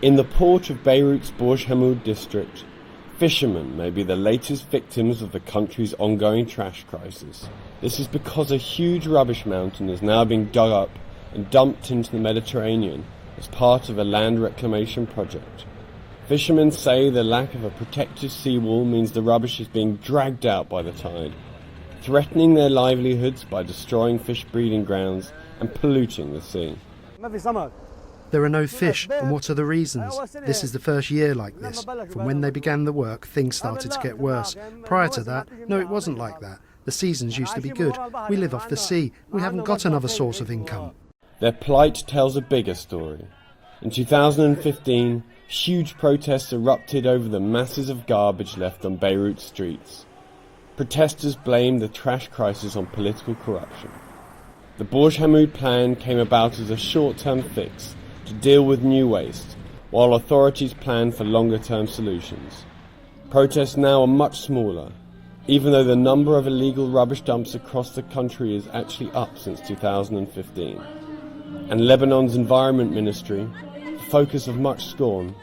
In the port of Beirut's Borj Hamoud district, fishermen may be the latest victims of the country's ongoing trash crisis. This is because a huge rubbish mountain is now being dug up and dumped into the Mediterranean as part of a land reclamation project. Fishermen say the lack of a protective seawall means the rubbish is being dragged out by the tide, threatening their livelihoods by destroying fish breeding grounds and polluting the sea. There are no fish, and what are the reasons? This is the first year like this. From when they began the work, things started to get worse. Prior to that, no, it wasn't like that. The seasons used to be good. We live off the sea. We haven't got another source of income. Their plight tells a bigger story. In 2015, huge protests erupted over the masses of garbage left on Beirut streets. Protesters blamed the trash crisis on political corruption. The Borj Hamoud plan came about as a short-term fix to deal with new waste, while authorities plan for longer-term solutions. Protests now are much smaller, even though the number of illegal rubbish dumps across the country is actually up since 2015. And Lebanon's Environment Ministry, the focus of much scorn,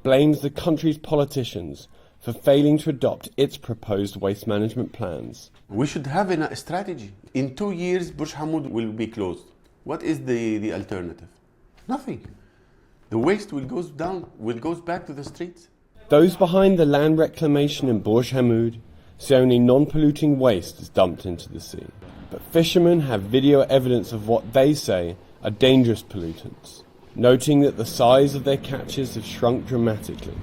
blames the country's politicians for failing to adopt its proposed waste management plans. We should have a strategy. In 2 years, Borj Hamoud will be closed. What is the alternative? Nothing. The waste will goes back to the streets. Those behind the land reclamation in Borj Hamoud say only non-polluting waste is dumped into the sea. But fishermen have video evidence of what they say are dangerous pollutants, noting that the size of their catches have shrunk dramatically.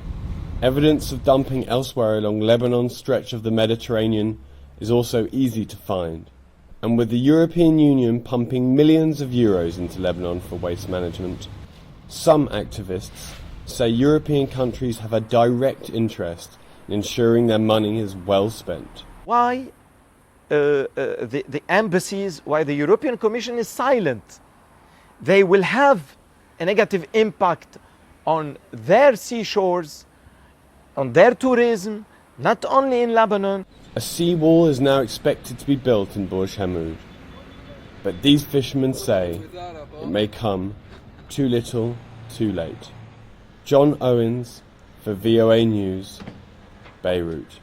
Evidence of dumping elsewhere along Lebanon's stretch of the Mediterranean is also easy to find. And with the European Union pumping millions of euros into Lebanon for waste management, some activists say European countries have a direct interest in ensuring their money is well spent. Why the embassies, why the European Commission is silent? They will have a negative impact on their seashores, on their tourism, not only in Lebanon. A seawall is now expected to be built in Borj Hamoud, but these fishermen say it may come too little, too late. John Owens for VOA News, Beirut.